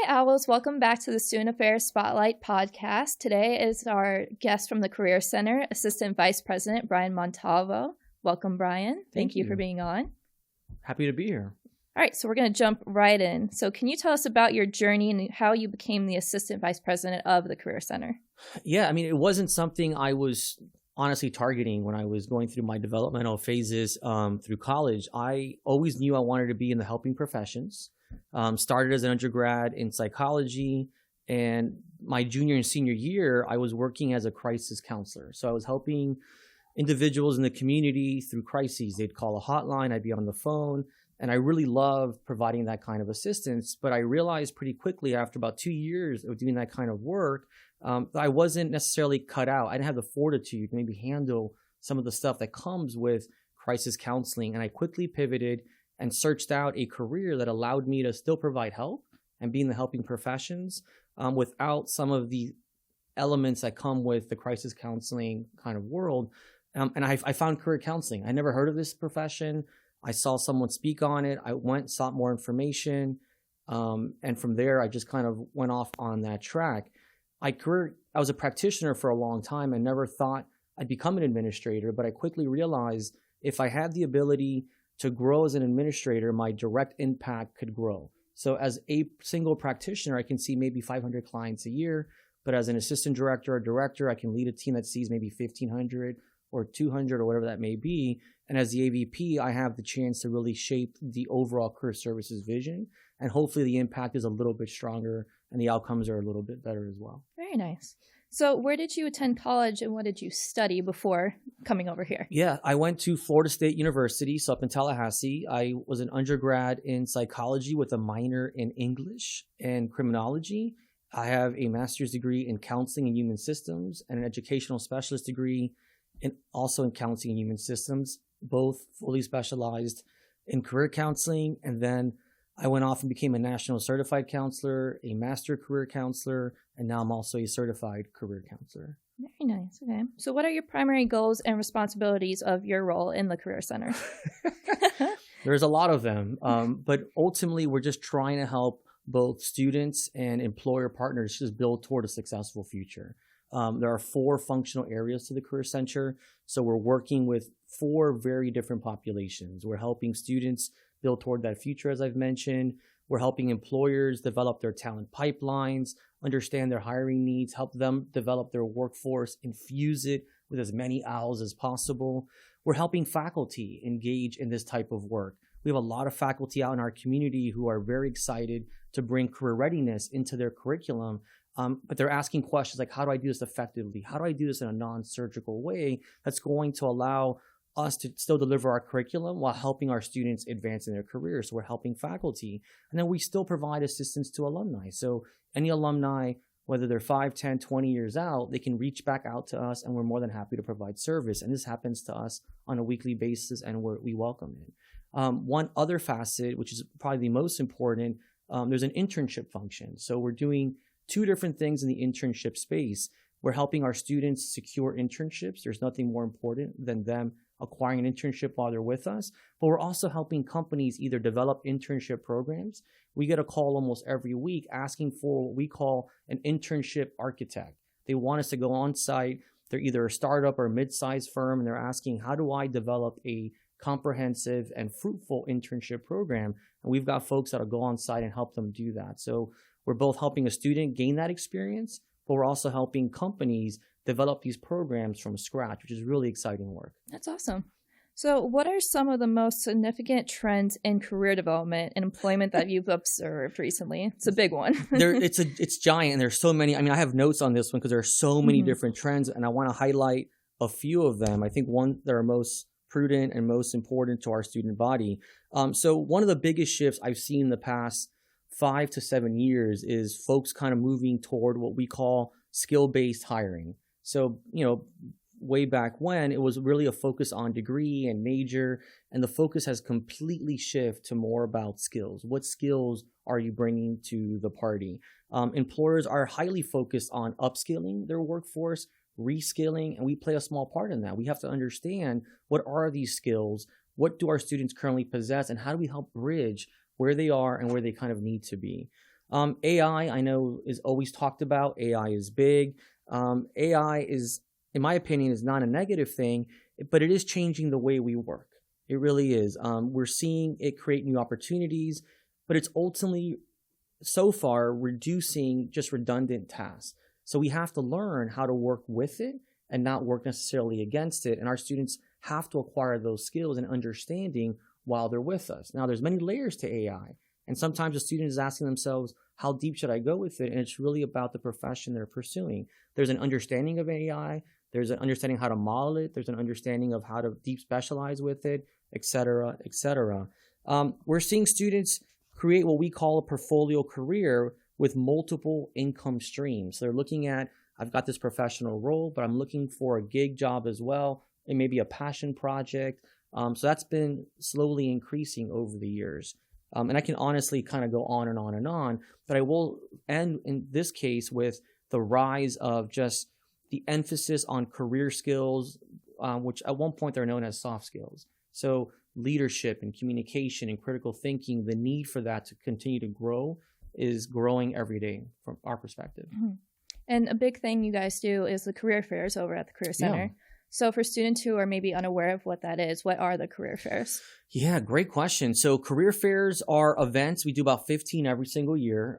Hi, Owls. Welcome back to the Student Affairs Spotlight podcast. Today is our guest from the Career Center, Assistant Vice President Brian Montalvo. Welcome, Brian. Thank you for being on. Happy to be here. All right, so we're going to jump right in. So can you tell us about your journey and how you became the Assistant Vice President of the Career Center? Yeah, it wasn't something I was honestly targeting when I was going through my developmental phases through college. I always knew I wanted to be in the helping professions. Started as an undergrad in psychology, and my junior and senior year, I was working as a crisis counselor. So I was helping individuals in the community through crises. They'd call a hotline, I'd be on the phone, and I really loved providing that kind of assistance. But I realized pretty quickly after about 2 years of doing that kind of work, I wasn't necessarily cut out. I didn't have the fortitude to maybe handle some of the stuff that comes with crisis counseling. And I quickly pivoted and searched out a career that allowed me to still provide help and be in the helping professions without some of the elements that come with the crisis counseling kind of world. And I found career counseling. I never heard of this profession. I saw someone speak on it. I went, sought more information. And from there, I just kind of went off on that track. I was a practitioner for a long time. I never thought I'd become an administrator, but I quickly realized if I had the ability to grow as an administrator, my direct impact could grow. So as a single practitioner, I can see maybe 500 clients a year, but as an assistant director or director, I can lead a team that sees maybe 1,500 or 200 or whatever that may be. And as the AVP, I have the chance to really shape the overall career services vision. And hopefully the impact is a little bit stronger and the outcomes are a little bit better as well. Very nice. So where did you attend college and what did you study before coming over here? Yeah, I went to Florida State University, so up in Tallahassee. I was an undergrad in psychology with a minor in English and criminology. I have a master's degree in counseling and human systems and an educational specialist degree also in counseling and human systems, both fully specialized in career counseling. And then I went off and became a national certified counselor, a master career counselor, and now I'm also a certified career counselor. Very nice. Okay. So what are your primary goals and responsibilities of your role in the Career Center? There's a lot of them, but ultimately we're just trying to help both students and employer partners just build toward a successful future. There are 4 functional areas to the Career Center. So we're working with 4 very different populations. We're helping students build toward that future, as I've mentioned. We're helping employers develop their talent pipelines, understand their hiring needs, help them develop their workforce, infuse it with as many owls as possible. We're helping faculty engage in this type of work. We have a lot of faculty out in our community who are very excited to bring career readiness into their curriculum. But they're asking questions like, how do I do this effectively? How do I do this in a non-surgical way that's going to allow us to still deliver our curriculum while helping our students advance in their careers? So we're helping faculty. And then we still provide assistance to alumni. So any alumni, whether they're 5, 10, 20 years out, they can reach back out to us and we're more than happy to provide service. And this happens to us on a weekly basis and we welcome it. One other facet, which is probably the most important, there's an internship function. So we're doing 2 different things in the internship space. We're helping our students secure internships. There's nothing more important than them acquiring an internship while they're with us. But we're also helping companies either develop internship programs. We get a call almost every week asking for what we call an internship architect. They want us to go on site. They're either a startup or a mid-sized firm, and they're asking, how do I develop a comprehensive and fruitful internship program? And we've got folks that'll go on site and help them do that. So we're both helping a student gain that experience, but we're also helping companies develop these programs from scratch, which is really exciting work. That's awesome. So what are some of the most significant trends in career development and employment that you've observed recently? It's a big one. It's giant, and there's so many. I have notes on this one because there are so many different trends, and I want to highlight a few of them. I think one that are most prudent and most important to our student body. So one of the biggest shifts I've seen in the past 5 to 7 years is folks kind of moving toward what we call skill-based hiring. So, way back when, it was really a focus on degree and major, and the focus has completely shifted to more about skills. What skills are you bringing to the party? Employers are highly focused on upskilling their workforce, reskilling, and we play a small part in that. We have to understand, what are these skills? What do our students currently possess? And how do we help bridge where they are and where they kind of need to be? AI, I know, is always talked about. AI is big. AI is, in my opinion, is not a negative thing, but it is changing the way we work. It really is. We're seeing it create new opportunities, but it's ultimately, so far, reducing just redundant tasks. So we have to learn how to work with it and not work necessarily against it. And our students have to acquire those skills and understanding while they're with us. Now, there's many layers to AI. And sometimes a student is asking themselves, how deep should I go with it? And it's really about the profession they're pursuing. There's an understanding of AI. There's an understanding how to model it. There's an understanding of how to deep specialize with it, et cetera, et cetera. We're seeing students create what we call a portfolio career with multiple income streams. So they're looking at, I've got this professional role, but I'm looking for a gig job as well. It may be a passion project. So that's been slowly increasing over the years. And I can honestly kind of go on and on and on, but I will end in this case with the rise of just the emphasis on career skills, which at one point they're known as soft skills. So leadership and communication and critical thinking, the need for that to continue to grow is growing every day from our perspective. Mm-hmm. And a big thing you guys do is the career fairs over at the Career Center. Yeah. So for students who are maybe unaware of what that is, what are the career fairs? Yeah, great question. So career fairs are events. We do about 15 every single year.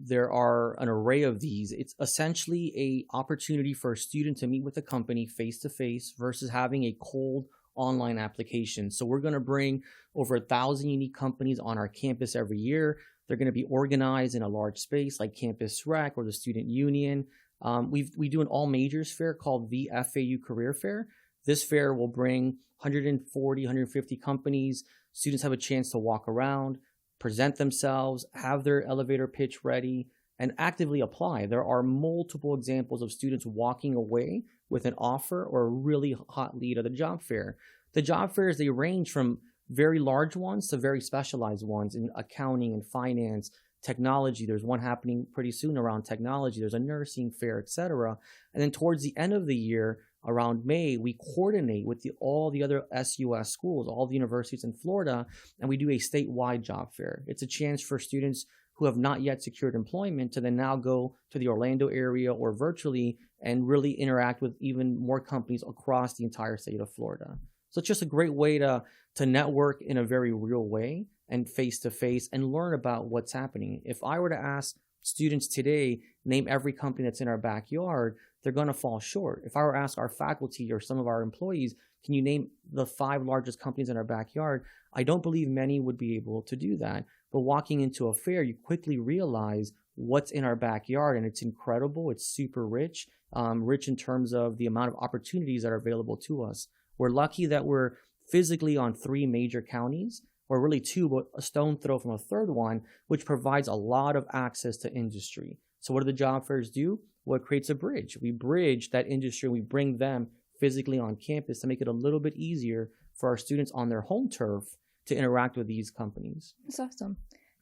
There are an array of these. It's essentially a opportunity for a student to meet with a company face-to-face versus having a cold online application. So we're going to bring over 1,000 unique companies on our campus every year. They're going to be organized in a large space like Campus Rec or the Student Union. We do an all majors fair called the FAU Career Fair. This fair will bring 140, 150 companies. Students have a chance to walk around, present themselves, have their elevator pitch ready, and actively apply. There are multiple examples of students walking away with an offer or a really hot lead at the job fair. The job fairs, they range from very large ones to very specialized ones in accounting and finance, technology. There's one happening pretty soon around technology. There's a nursing fair, etc. And then towards the end of the year, around May, we coordinate with all the other SUS schools, all the universities in Florida, and we do a statewide job fair. It's a chance for students who have not yet secured employment to then now go to the Orlando area or virtually and really interact with even more companies across the entire state of Florida. So it's just a great way to network in a very real way and face-to-face and learn about what's happening. If I were to ask students today, name every company that's in our backyard, they're going to fall short. If I were to ask our faculty or some of our employees, can you name the 5 largest companies in our backyard? I don't believe many would be able to do that. But walking into a fair, you quickly realize what's in our backyard, and it's incredible. It's super rich, rich in terms of the amount of opportunities that are available to us. We're lucky that we're physically on 3 major counties, or really 2, but a stone throw from a third one, which provides a lot of access to industry. So what do the job fairs do? Well, it creates a bridge. We bridge that industry. We bring them physically on campus to make it a little bit easier for our students on their home turf to interact with these companies. That's awesome.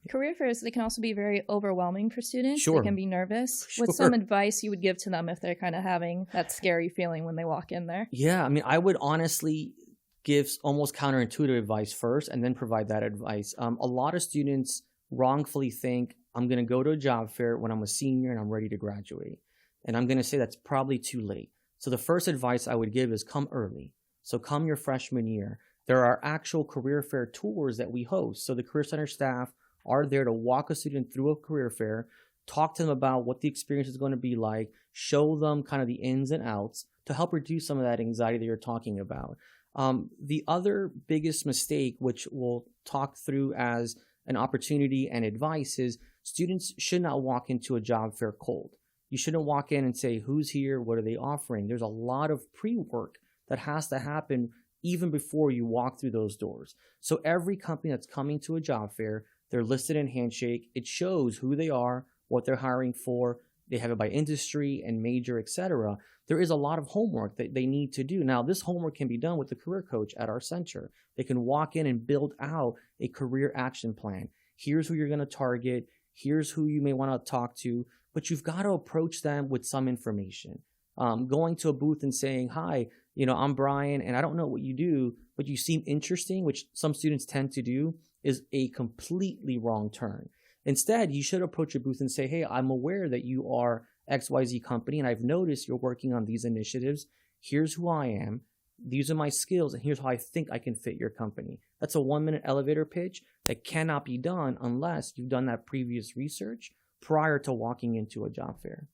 Career fairs, they can also be very overwhelming for students. Sure. They can be nervous. Sure. What's some advice you would give to them if they're kind of having that scary feeling when they walk in there? Yeah, I mean, I would honestly give almost counterintuitive advice first and then provide that advice. A lot of students wrongfully think, I'm going to go to a job fair when I'm a senior and I'm ready to graduate. And I'm going to say that's probably too late. So the first advice I would give is come early. So come your freshman year. There are actual career fair tours that we host. So the Career Center staff are there to walk a student through a career fair, talk to them about what the experience is going to be like, show them kind of the ins and outs to help reduce some of that anxiety that you're talking about. The other biggest mistake, which we'll talk through as an opportunity and advice, is students should not walk into a job fair cold. You shouldn't walk in and say, who's here? What are they offering? There's a lot of pre-work that has to happen even before you walk through those doors. So every company that's coming to a job fair, they're listed in Handshake. It shows who they are, what they're hiring for. They have it by industry and major, etc. There is a lot of homework that they need to do. Now, this homework can be done with the career coach at our center. They can walk in and build out a career action plan. Here's who you're going to target. Here's who you may want to talk to. But you've got to approach them with some information. Going to a booth and saying, hi, I'm Brian, and I don't know what you do, but you seem interesting, which some students tend to do, is a completely wrong turn. Instead, you should approach your booth and say, hey, I'm aware that you are XYZ company, and I've noticed you're working on these initiatives. Here's who I am. These are my skills, and here's how I think I can fit your company. That's a 1-minute elevator pitch that cannot be done unless you've done that previous research prior to walking into a job fair.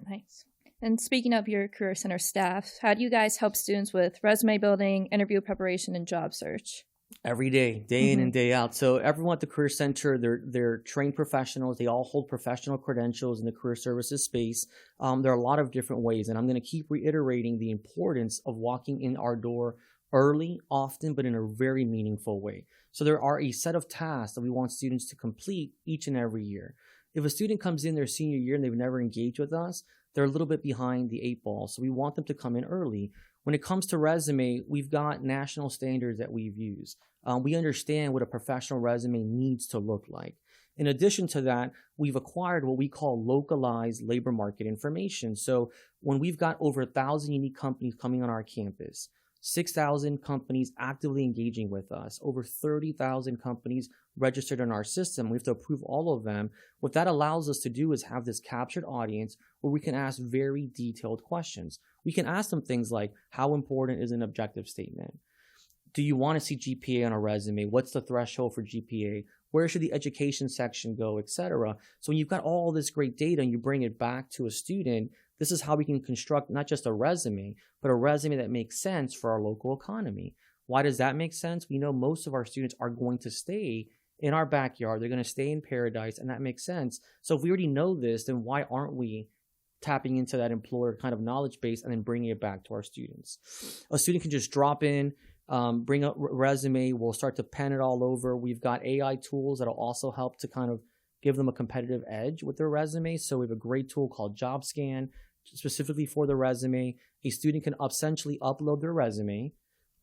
Nice. And speaking of your Career Center staff, how do you guys help students with resume building, interview preparation, and job search? Every day, day in and day out. So everyone at the Career Center, they're trained professionals. They all hold professional credentials in the career services space. There are a lot of different ways, and I'm going to keep reiterating the importance of walking in our door early, often, but in a very meaningful way. So there are a set of tasks that we want students to complete each and every year. If a student comes in their senior year and they've never engaged with us, they're a little bit behind the 8 ball. So we want them to come in early. When it comes to resume, we've got national standards that we've used. We understand what a professional resume needs to look like. In addition to that, we've acquired what we call localized labor market information. So when we've got over 1,000 unique companies coming on our campus, 6,000 companies actively engaging with us, over 30,000 companies registered in our system. We have to approve all of them. What that allows us to do is have this captured audience where we can ask very detailed questions. We can ask them things like, how important is an objective statement? Do you want to see GPA on a resume? What's the threshold for GPA? Where should the education section go, etc.? So when you've got all this great data and you bring it back to a student, this is how we can construct not just a resume, but a resume that makes sense for our local economy. Why does that make sense? We know most of our students are going to stay in our backyard. They're going to stay in Paradise, and that makes sense. So if we already know this, then why aren't we tapping into that employer kind of knowledge base and then bringing it back to our students? A student can just drop in, bring up resume. We'll start to pen it all over. We've got AI tools that'll also help to kind of give them a competitive edge with their resume. So we have a great tool called JobScan, specifically for the resume. A student can essentially upload their resume,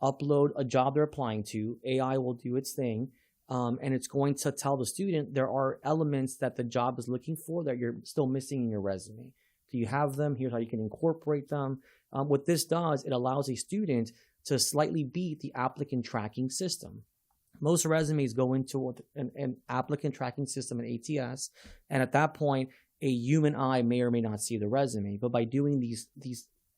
upload a job they're applying to. AI will do its thing. And it's going to tell the student there are elements that the job is looking for that you're still missing in your resume. Do you have them? Here's how you can incorporate them. What this does, it allows a student to slightly beat the applicant tracking system. Most resumes go into an applicant tracking system, an ATS, and at that point, a human eye may or may not see the resume. But by doing these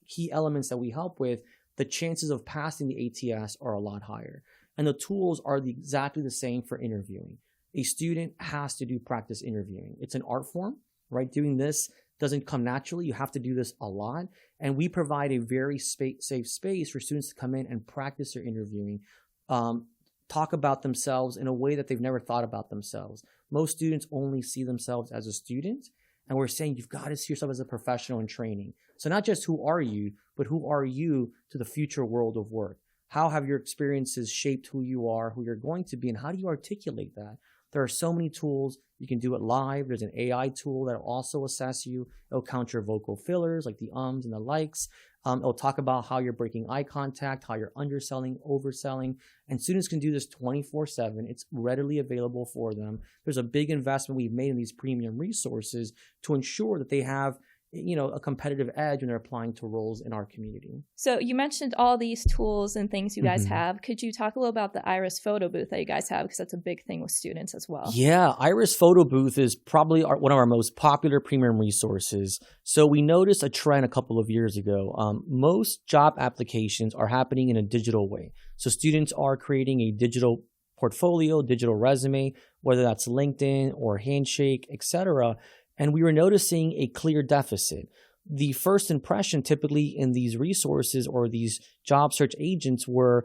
key elements that we help with, the chances of passing the ATS are a lot higher. And the tools are exactly the same for interviewing. A student has to do practice interviewing. It's an art form, right? Doing this doesn't come naturally. You have to do this a lot. And we provide a very safe space for students to come in and practice their interviewing, talk about themselves in a way that they've never thought about themselves. Most students only see themselves as a student, and we're saying you've got to see yourself as a professional in training. So not just who are you, but who are you to the future world of work? How have your experiences shaped who you are, who you're going to be, and how do you articulate that? There are so many tools. You can do it live. There's an AI tool that will also assess you. It'll count your vocal fillers like the ums and the likes. It'll talk about how you're breaking eye contact, how you're underselling, overselling. And students can do this 24/7. It's readily available for them. There's a big investment we've made in these premium resources to ensure that they have a competitive edge when they're applying to roles in our community. So you mentioned all these tools and things you guys have. Could you talk a little about the Iris photo booth that you guys have? Because that's a big thing with students as well. Yeah, Iris photo booth is probably one of our most popular premium resources. So we noticed a trend a couple of years ago. Most job applications are happening in a digital way. So students are creating a digital portfolio, digital resume, whether that's LinkedIn or Handshake, etc. And we were noticing a clear deficit. The first impression typically in these resources or these job search agents were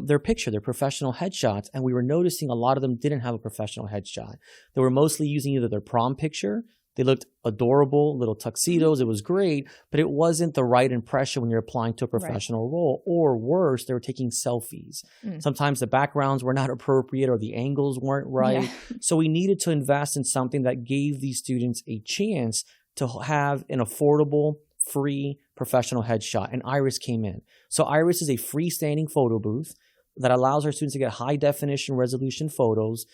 their picture, their professional headshots. And we were noticing a lot of them didn't have a professional headshot. They were mostly using either their prom picture. They looked adorable, little tuxedos. It was great, but it wasn't the right impression when you're applying to a professional role. Or worse, they were taking selfies. Sometimes the backgrounds were not appropriate or the angles weren't right. Yeah. So we needed to invest in something that gave these students a chance to have an affordable, free professional headshot. And Iris came in. So Iris is a freestanding photo booth that allows our students to get high definition resolution photos.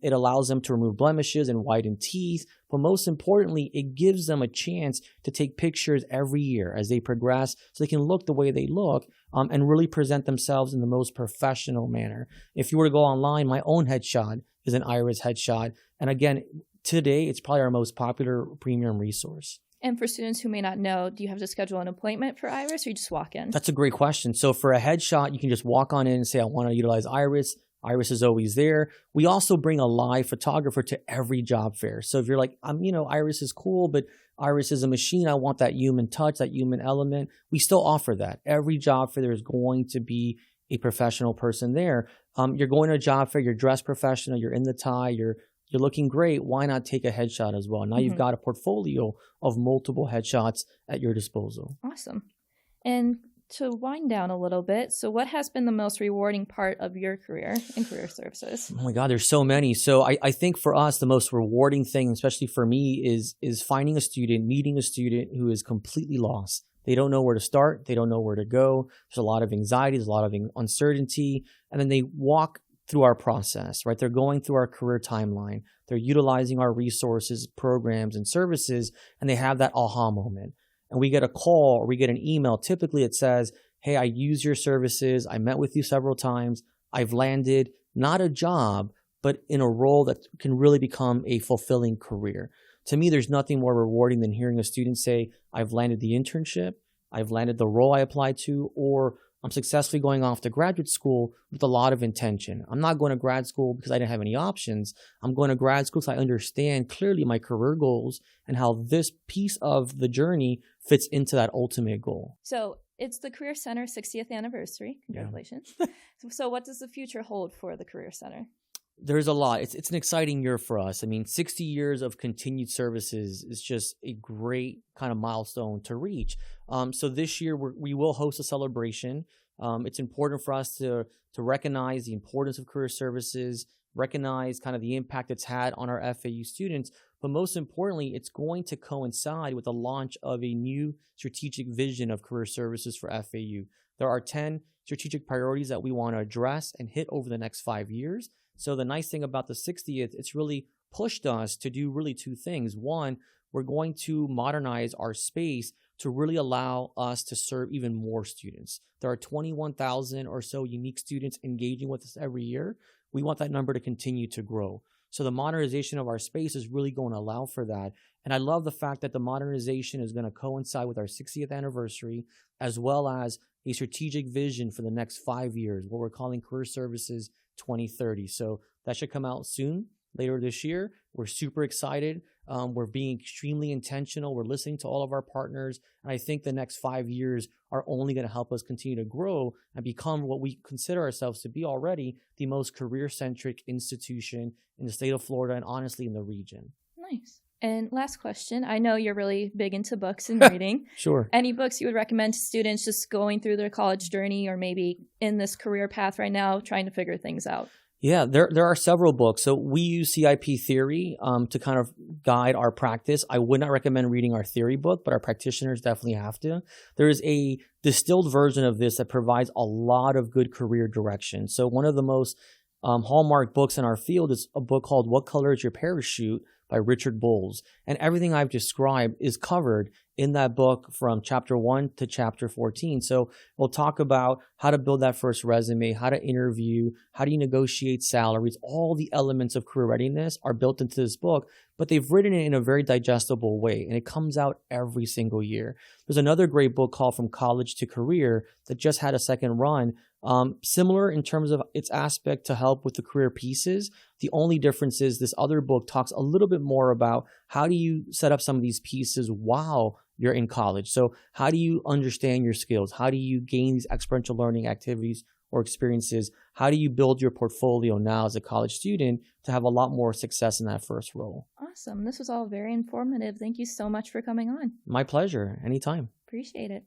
It allows them to remove blemishes and whiten teeth, but most importantly, it gives them a chance to take pictures every year as they progress so they can look the way they look and really present themselves in the most professional manner. If you were to go online, my own headshot is an Iris headshot, And again, today, it's probably our most popular premium resource. And for students who may not know, do you have to schedule an appointment for Iris or you just walk in? That's a great question. So for a headshot, you can just walk on in and say, I want to utilize Iris. Iris is always there. We also bring a live photographer to every job fair. So if you're like, Iris is cool, but Iris is a machine. I want that human touch, that human element. We still offer that. Every job fair, there's going to be a professional person there. You're going to a job fair, you're dressed professional, you're in the tie, you're looking great. Why not take a headshot as well? Now you've got a portfolio of multiple headshots at your disposal. Awesome. And to wind down a little bit, so what has been the most rewarding part of your career in career services? Oh my God, there's so many. So I think for us, the most rewarding thing, especially for me, is finding a student, meeting a student who is completely lost. They don't know where to start. They don't know where to go. There's a lot of anxiety. There's a lot of uncertainty. And then they walk through our process, right? They're going through our career timeline. They're utilizing our resources, programs, and services, and they have that aha moment. And we get a call or we get an email. Typically it says, hey, I use your services. I met with you several times. I've landed not a job, but in a role that can really become a fulfilling career. To me, there's nothing more rewarding than hearing a student say, I've landed the internship, I've landed the role I applied to, or I'm successfully going off to graduate school with a lot of intention. I'm not going to grad school because I didn't have any options. I'm going to grad school so I understand clearly my career goals and how this piece of the journey fits into that ultimate goal. So it's the Career Center 60th anniversary. Congratulations. Yeah. So what does the future hold for the Career Center? There's a lot. It's an exciting year for us. I mean, 60 years of continued services is just a great kind of milestone to reach. So this year we will host a celebration. It's important for us to recognize the importance of career services, recognize kind of the impact it's had on our FAU students. But most importantly, it's going to coincide with the launch of a new strategic vision of career services for FAU. There are 10 strategic priorities that we want to address and hit over the next 5 years. So the nice thing about the 60th, it's really pushed us to do really two things. One, we're going to modernize our space to really allow us to serve even more students. There are 21,000 or so unique students engaging with us every year. We want that number to continue to grow. So the modernization of our space is really going to allow for that. And I love the fact that the modernization is going to coincide with our 60th anniversary, as well as a strategic vision for the next 5 years, what we're calling Career Services 2030. So that should come out soon, later this year. We're super excited. We're being extremely intentional. We're listening to all of our partners. And I think the next 5 years are only going to help us continue to grow and become what we consider ourselves to be already the most career-centric institution in the state of Florida and honestly in the region. Nice. And last question. I know you're really big into books and reading. Sure. Any books you would recommend to students just going through their college journey or maybe in this career path right now, trying to figure things out? Yeah, there are several books. So we use CIP theory to kind of guide our practice. I would not recommend reading our theory book, but our practitioners definitely have to. There is a distilled version of this that provides a lot of good career direction. So one of the most hallmark books in our field is a book called What Color is Your Parachute by Richard Bowles. And everything I've described is covered in that book from chapter 1 to chapter 14. So we'll talk about how to build that first resume, how to interview, how do you negotiate salaries. All the elements of career readiness are built into this book, but they've written it in a very digestible way, and it comes out every single year. There's another great book called From College to Career that just had a second run. Similar in terms of its aspect to help with the career pieces. The only difference is this other book talks a little bit more about how do you set up some of these pieces while you're in college. So how do you understand your skills? How do you gain these experiential learning activities or experiences? How do you build your portfolio now as a college student to have a lot more success in that first role? Awesome. This was all very informative. Thank you so much for coming on. My pleasure. Anytime. Appreciate it.